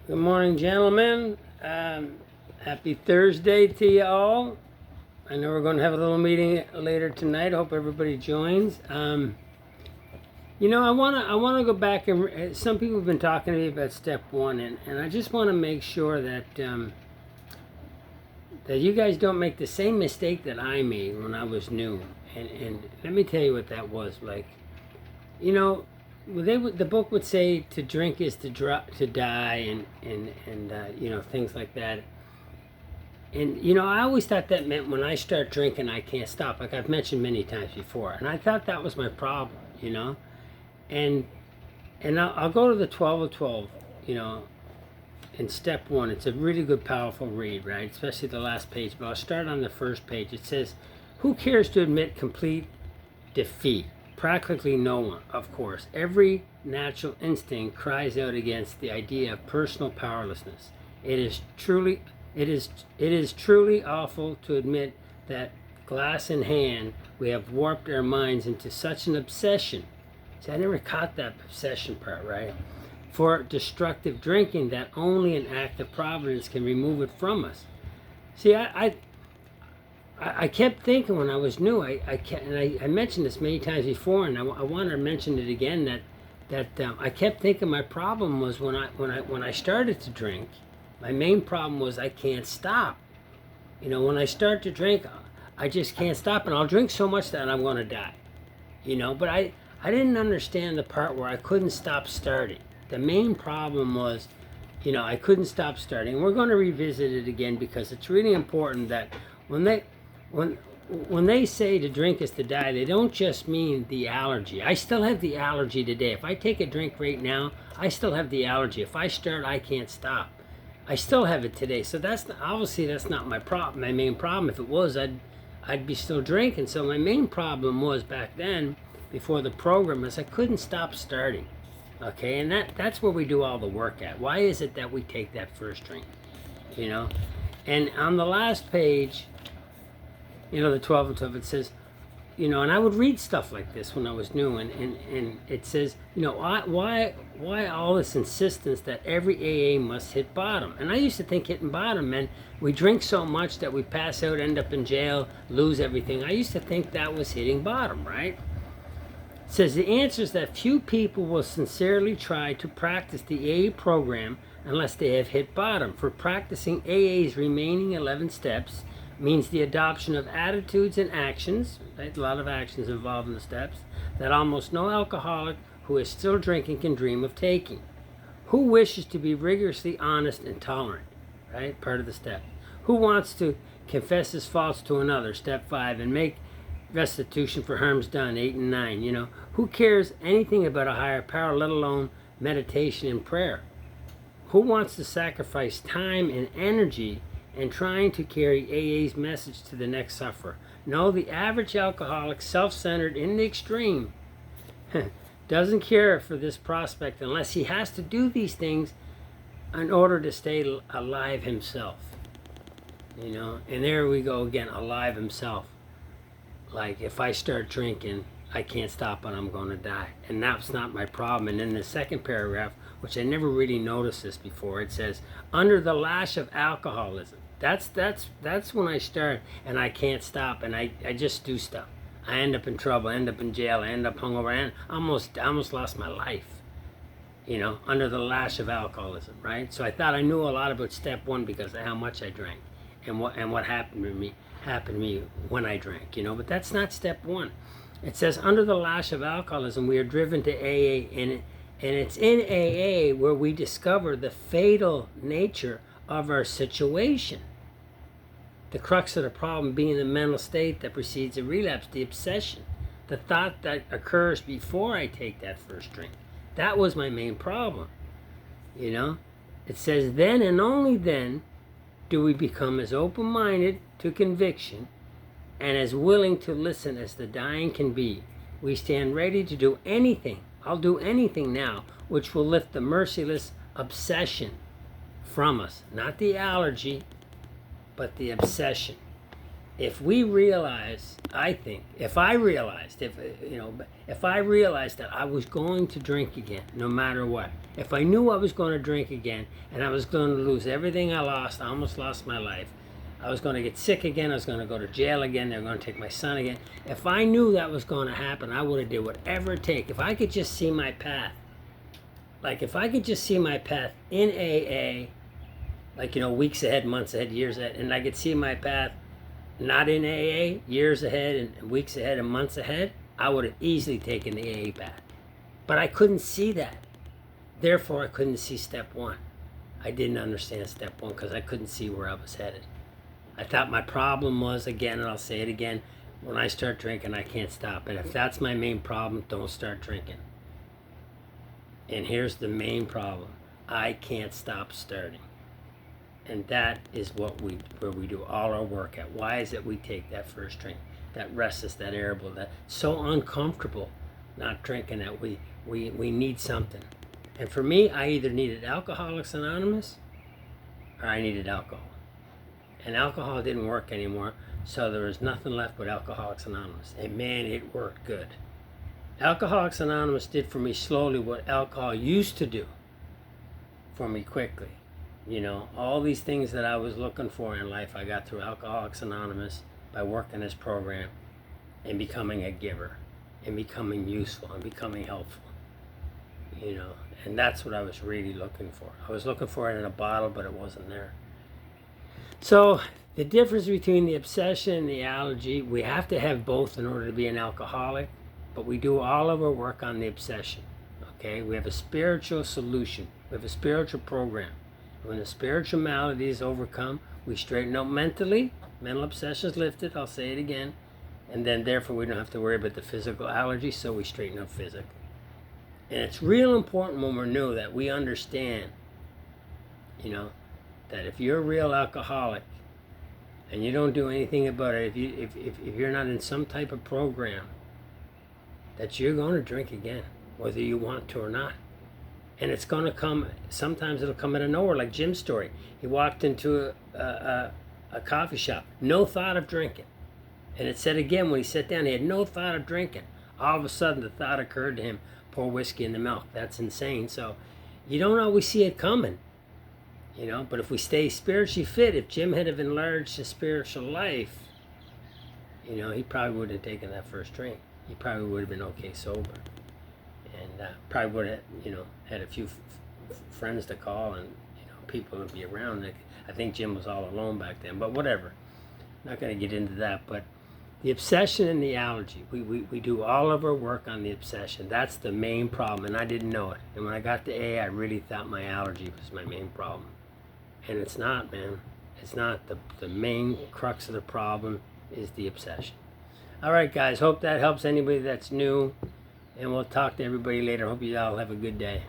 Good morning, gentlemen. Happy Thursday to you all. I know we're going to have a little meeting later tonight. I hope everybody joins. I want to go back and some people have been talking to me about step one, and I just want to make sure that that you guys don't make the same mistake that I made when I was new. And let me tell you what that was like. The book would say to drink is to die, and things like that. And I always thought that meant when I start drinking I can't stop, like I've mentioned many times before, and I thought that was my problem. And I'll go to the 12 of 12. In step one, it's a really good, powerful read, right? Especially the last page. But I'll start on the first page. It says, "Who cares to admit complete defeat? Practically no one, of course. Every natural instinct cries out against the idea of personal powerlessness. It is truly awful to admit that, glass in hand, we have warped our minds into such an obsession." See, I never caught that obsession part, right? For destructive drinking that only an act of providence can remove it from us. See, I kept thinking when I was new, I mentioned this many times before, and I want to mention it again, that I kept thinking my problem was when I started to drink, my main problem was I can't stop. When I start to drink, I just can't stop, and I'll drink so much that I'm going to die. But I didn't understand the part where I couldn't stop starting. The main problem was, I couldn't stop starting. We're going to revisit it again because it's really important that when they say to drink is to die, they don't just mean the allergy. I still have the allergy today. If I take a drink right now, I still have the allergy. If I start, I can't stop. I still have it today. So that's not my problem. My main problem, if it was, I'd be still drinking. So my main problem was back then, before the program, is I couldn't stop starting. Okay, and that's where we do all the work at. Why is it that we take that first drink? And on the last page, the 12 and 12, it says, and I would read stuff like this when I was new, and it says, why all this insistence that every AA must hit bottom? And I used to think hitting bottom meant we drink so much that we pass out, end up in jail, lose everything. I used to think that was hitting bottom, right? It says the answer is that few people will sincerely try to practice the AA program unless they have hit bottom. For practicing AA's remaining 11 steps means the adoption of attitudes and actions, right? A lot of actions involved in the steps, that almost no alcoholic who is still drinking can dream of taking. Who wishes to be rigorously honest and tolerant, right? Part of the step. Who wants to confess his faults to another, step 5, and make restitution for harms done, 8 and 9. Who cares anything about a higher power, let alone meditation and prayer? Who wants to sacrifice time and energy in trying to carry AA's message to the next sufferer? No, the average alcoholic, self-centered in the extreme, doesn't care for this prospect unless he has to do these things in order to stay alive himself. And there we go again, alive himself. Like, if I start drinking, I can't stop and I'm going to die. And that's not my problem. And in the second paragraph, which I never really noticed this before, it says, under the lash of alcoholism. That's when I start and I can't stop, and I just do stuff. I end up in trouble, I end up in jail, I end up hungover, and I almost lost my life. Under the lash of alcoholism, right? So I thought I knew a lot about step one because of how much I drank and what happened to me when I drank, but that's not step one. It says under the lash of alcoholism we are driven to AA, and it's in AA where we discover the fatal nature of our situation. The crux of the problem being the mental state that precedes a relapse, the obsession, the thought that occurs before I take that first drink. That was my main problem. It says then and only then do we become as open-minded to conviction and as willing to listen as the dying can be. We stand ready to do anything, I'll do anything now, which will lift the merciless obsession from us. Not the allergy, but the obsession. If we realize, if I realized that I was going to drink again, no matter what, If I knew I was going to drink again and I was going to lose everything I lost, I almost lost my life. I was going to get sick again. I was going to go to jail again. They were going to take my son again. If I knew that was going to happen, I would have did whatever it takes. If I could just see my path, like if I could just see my path in AA, like, you know, weeks ahead, months ahead, years ahead, and I could see my path not in AA, years ahead and weeks ahead and months ahead, I would have easily taken the AA path. But I couldn't see that. Therefore, I couldn't see step one. I didn't understand step one because I couldn't see where I was headed. I thought my problem was, again, and I'll say it again, when I start drinking, I can't stop. And if that's my main problem, don't start drinking. And here's the main problem. I can't stop starting. And that is where we do all our work at. Why is it we take that first drink, that restless, that irritable, that so uncomfortable not drinking that we need something. And for me, I either needed Alcoholics Anonymous or I needed alcohol. And alcohol didn't work anymore, so there was nothing left but Alcoholics Anonymous. And man, it worked good. Alcoholics Anonymous did for me slowly what alcohol used to do for me quickly. You know, all these things that I was looking for in life, I got through Alcoholics Anonymous by working this program and becoming a giver and becoming useful and becoming helpful. You know, and that's what I was really looking for. I was looking for it in a bottle, but it wasn't there. So the difference between the obsession and the allergy, we have to have both in order to be an alcoholic, but we do all of our work on the obsession. Okay, we have a spiritual solution. We have a spiritual program. When the spiritual malady is overcome, we straighten out mentally. Mental obsession is lifted, I'll say it again. And then therefore we don't have to worry about the physical allergy, so we straighten out physically. And it's real important when we're new that we understand, you know, that if you're a real alcoholic and you don't do anything about it, if you're not in some type of program, that you're going to drink again, whether you want to or not. And it's going to come, sometimes it'll come out of nowhere, like Jim's story. He walked into a coffee shop, no thought of drinking. And it said again, when he sat down, he had no thought of drinking. All of a sudden, the thought occurred to him, pour whiskey in the milk. That's insane. So you don't always see it coming, you know. But if we stay spiritually fit, if Jim had have enlarged his spiritual life, you know, he probably would have taken that first drink. He probably would have been okay sober. And probably would have, you know, had a few friends to call and, you know, people to be around. I think Jim was all alone back then, but whatever. Not going to get into that, but the obsession and the allergy, we do all of our work on the obsession. That's the main problem, and I didn't know it. And when I got to AA, I really thought my allergy was my main problem. And it's not, man. It's not. The main crux of the problem is the obsession. All right, guys. Hope that helps anybody that's new. And we'll talk to everybody later. Hope you all have a good day.